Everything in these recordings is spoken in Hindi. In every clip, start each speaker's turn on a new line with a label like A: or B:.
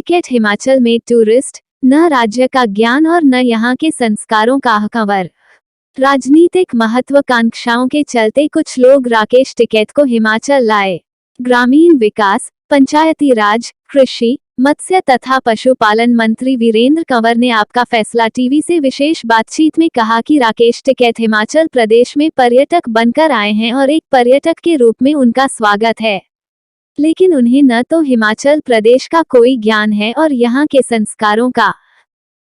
A: टिकट हिमाचल में टूरिस्ट, न राज्य का ज्ञान और न यहाँ के संस्कारों का कंवर। राजनीतिक महत्वाकांक्षाओं के चलते कुछ लोग राकेश टिकैत को हिमाचल लाए। ग्रामीण विकास, पंचायती राज, कृषि, मत्स्य तथा पशुपालन मंत्री वीरेंद्र कंवर ने आपका फैसला टीवी से विशेष बातचीत में कहा कि राकेश टिकैत हिमाचल प्रदेश में पर्यटक बनकर आए हैं और एक पर्यटक के रूप में उनका स्वागत है, लेकिन उन्हें न तो हिमाचल प्रदेश का कोई ज्ञान है और यहाँ के संस्कारों का।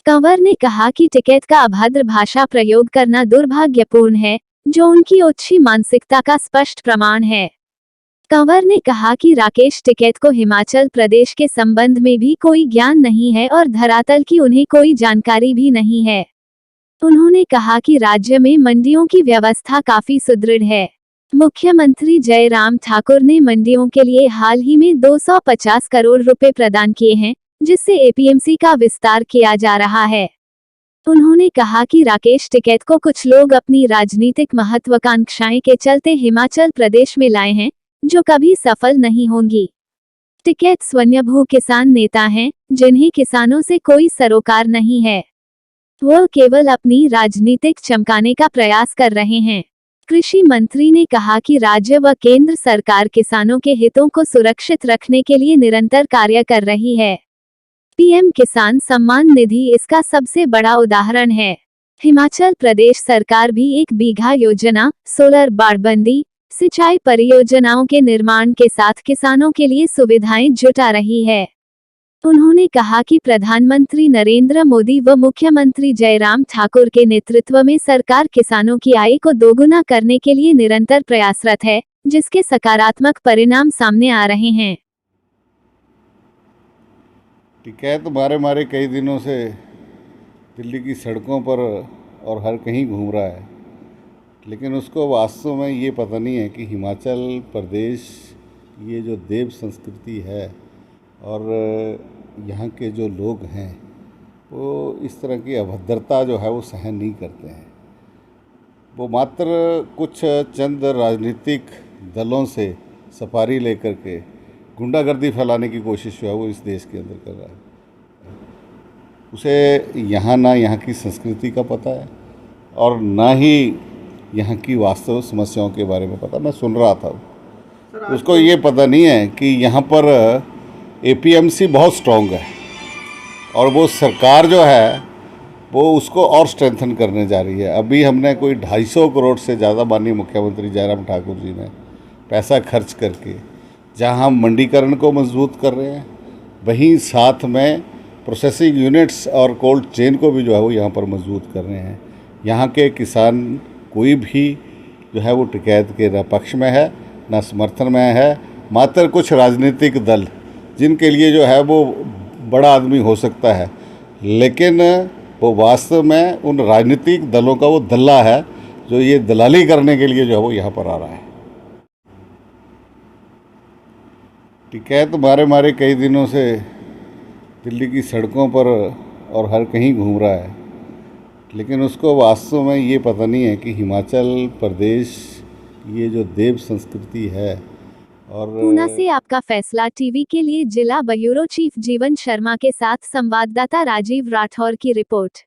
A: कंवर ने कहा कि टिकैत का अभद्र भाषा प्रयोग करना दुर्भाग्यपूर्ण है, जो उनकी ओछी मानसिकता का स्पष्ट प्रमाण है। कंवर ने कहा कि राकेश टिकैत को हिमाचल प्रदेश के संबंध में भी कोई ज्ञान नहीं है और धरातल की उन्हें कोई जानकारी भी नहीं है। उन्होंने कहा कि राज्य में मंडियों की व्यवस्था काफी सुदृढ़ है। मुख्यमंत्री जयराम ठाकुर ने मंडियों के लिए हाल ही में 250 करोड़ रुपए प्रदान किए हैं, जिससे एपीएमसी का विस्तार किया जा रहा है। उन्होंने कहा कि राकेश टिकैत को कुछ लोग अपनी राजनीतिक महत्वाकांक्षाएं के चलते हिमाचल प्रदेश में लाए हैं, जो कभी सफल नहीं होंगी। टिकैत स्वयंभू किसान नेता हैं, जिन्हें किसानों से कोई सरोकार नहीं है। वह केवल अपनी राजनीतिक चमकाने का प्रयास कर रहे हैं। कृषि मंत्री ने कहा कि राज्य व केंद्र सरकार किसानों के हितों को सुरक्षित रखने के लिए निरंतर कार्य कर रही है। पीएम किसान सम्मान निधि इसका सबसे बड़ा उदाहरण है। हिमाचल प्रदेश सरकार भी 1 बीघा योजना, सोलर बाड़बंदी, सिंचाई परियोजनाओं के निर्माण के साथ किसानों के लिए सुविधाएं जुटा रही है। उन्होंने कहा कि प्रधानमंत्री नरेंद्र मोदी व मुख्यमंत्री जयराम ठाकुर के नेतृत्व में सरकार किसानों की आय को दोगुना करने के लिए निरंतर प्रयासरत है, जिसके सकारात्मक परिणाम सामने आ रहे हैं।
B: टिकैत मारे कई दिनों से दिल्ली की सड़कों पर और हर कहीं घूम रहा है, लेकिन उसको वास्तव में ये पता नहीं है कि हिमाचल प्रदेश ये जो देव संस्कृति है और यहाँ के जो लोग हैं वो इस तरह की अभद्रता जो है वो सहन नहीं करते हैं। वो मात्र कुछ चंद राजनीतिक दलों से सफारी लेकर के गुंडागर्दी फैलाने की कोशिश जो है वो इस देश के अंदर कर रहा है। उसे यहाँ ना यहाँ की संस्कृति का पता है और ना ही यहाँ की वास्तविक समस्याओं के बारे में पता। मैं सुन रहा था, उसको ये पता नहीं है कि यहाँ पर एपीएमसी बहुत स्ट्रॉन्ग है और वो सरकार जो है वो उसको और स्ट्रेंथन करने जा रही है। अभी हमने कोई 250 करोड़ से ज़्यादा माननीय मुख्यमंत्री जयराम ठाकुर जी ने पैसा खर्च करके जहाँ हम मंडीकरण को मजबूत कर रहे हैं, वहीं साथ में प्रोसेसिंग यूनिट्स और कोल्ड चेन को भी जो है वो यहाँ पर मजबूत कर रहे हैं। यहाँ के किसान कोई भी जो है वो टिकैत के न पक्ष में है न समर्थन में है। मात्र कुछ राजनीतिक दल जिनके लिए जो है वो बड़ा आदमी हो सकता है, लेकिन वो वास्तव में उन राजनीतिक दलों का वो दल्ला है जो ये दलाली करने के लिए जो है वो यहाँ पर आ रहा है। टिकैत मारे कई दिनों से दिल्ली की सड़कों पर और हर कहीं घूम रहा है, लेकिन उसको वास्तव में ये पता नहीं है कि हिमाचल प्रदेश ये जो देव संस्कृति है। और
A: ऊना से आपका फैसला टीवी के लिए जिला ब्यूरो चीफ जीवन शर्मा के साथ संवाददाता राजीव राठौर की रिपोर्ट।